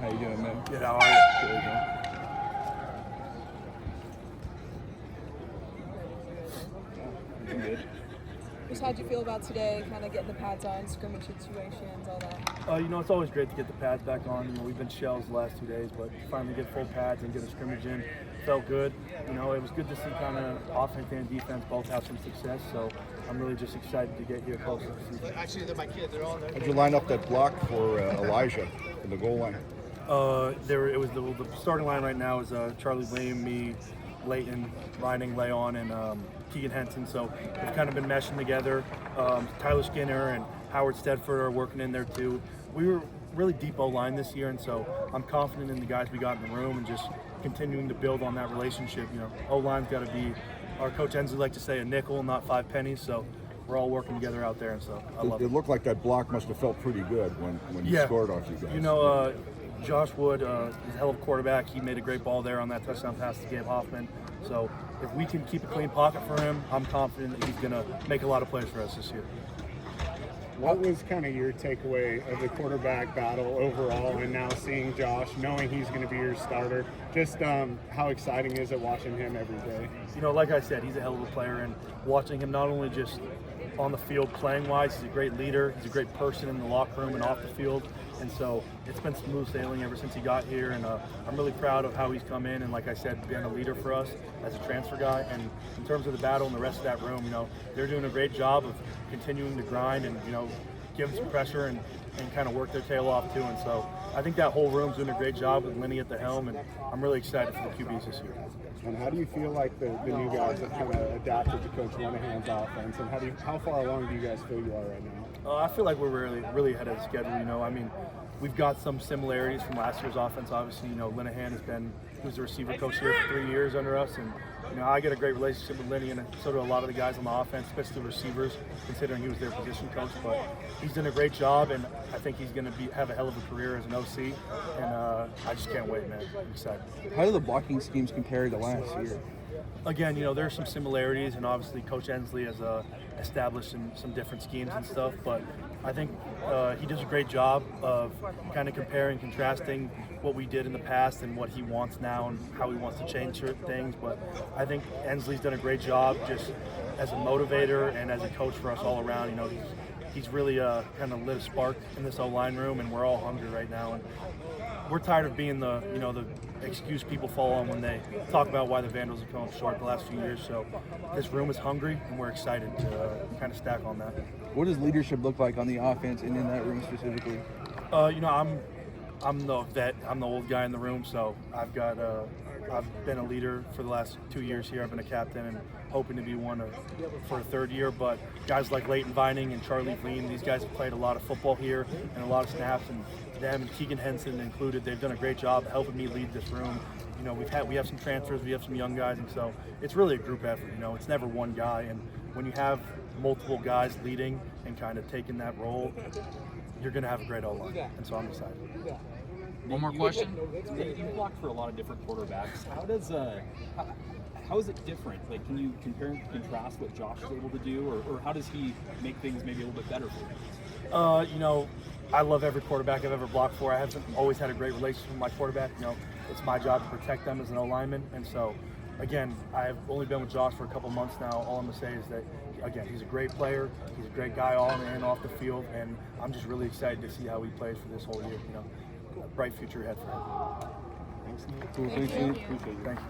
How you doing, man? Good, how are you? Good, man. I'm good. Just how'd you feel about today, kind of getting the pads on, scrimmage situations, all that? It's always great to get the pads back on. We've been shells the last 2 days, but finally get full pads and get a scrimmage in felt good. It was good to see kind of offense and defense both have some success. So I'm really just excited to get here close to the season. Actually, they're my kids. They're all there. How'd you line up that block for Elijah in the goal line? It was the starting line right now is Charlie Lane, me, Leighton, Lining, Leon, and Keegan Henson. So we've kind of been meshing together. Tyler Skinner and Howard Stedford are working in there too. We were really deep O-line this year, and so I'm confident in the guys we got in the room and just continuing to build on that relationship. O-line's got to be, our coach Ensley likes to say, a nickel, not 5 pennies. So we're all working together out there, and so I love it. It looked like that block must have felt pretty good when you scored off you guys. Josh Wood is a hell of a quarterback. He made a great ball there on that touchdown pass to Gabe Hoffman. So if we can keep a clean pocket for him, I'm confident that he's going to make a lot of plays for us this year. What was kind of your takeaway of the quarterback battle overall, and now seeing Josh, knowing he's going to be your starter? Just how exciting is it watching him every day? Like I said, he's a hell of a player, and watching him not only just on the field playing-wise, he's a great leader, he's a great person in the locker room and off the field. And so it's been smooth sailing ever since he got here, and I'm really proud of how he's come in and, like I said, been a leader for us as a transfer guy. And in terms of the battle and the rest of that room, they're doing a great job of continuing to grind and, give them some pressure and kind of work their tail off too. And so I think that whole room's doing a great job with Lenny at the helm, and I'm really excited for the QBs this year. And how do you feel like the new guys have kind of adapted to Coach Linehan's offense, and how far along do you guys feel you are right now? I feel like we're really ahead of the schedule. We've got some similarities from last year's offense. Obviously, Linehan was the receiver coach here for 3 years under us, and I get a great relationship with Lenny, and so do a lot of the guys on the offense, especially the receivers, considering he was their position coach. But he's done a great job, and I think he's going to have a hell of a career as an OC, and I just can't wait, man. I'm excited. How do the blocking schemes compare to last year? Again, there's some similarities, and obviously Coach Ensley has established some different schemes and stuff, but I think he does a great job of kind of comparing and contrasting what we did in the past and what he wants now and how he wants to change certain things. But I think Ensley's done a great job just as a motivator and as a coach for us all around. He's really kind of lit a spark in this O-line room, and we're all hungry right now. And we're tired of being the excuse people fall on when they talk about why the Vandals have come up short the last few years. So this room is hungry, and we're excited to kind of stack on that. What does leadership look like on the offense and in that room specifically? I'm the vet. I'm the old guy in the room, so I've been a leader for the last 2 years here. I've been a captain and hoping to be one for a third year. But guys like Leighton Vining and Charlie Lean, these guys have played a lot of football here and a lot of snaps, and them and Keegan Henson included, they've done a great job helping me lead this room. We have some transfers, we have some young guys, and so it's really a group effort. It's never one guy, and when you have multiple guys leading and kind of taking that role, you're going to have a great O-line, and so I'm excited. One more question. You blocked for a lot of different quarterbacks. How is it different? Like, can you compare and contrast what Josh is able to do, or how does he make things maybe a little bit better for you? I love every quarterback I've ever blocked for. I haven't always had a great relationship with my quarterback. It's my job to protect them as an O-lineman, and so again, I've only been with Josh for a couple months now. All I'm going to say is that, again, he's a great player. He's a great guy on and off the field, and I'm just really excited to see how he plays for this whole year. A bright future ahead for him. Cool. Thanks, Nate. Thank you.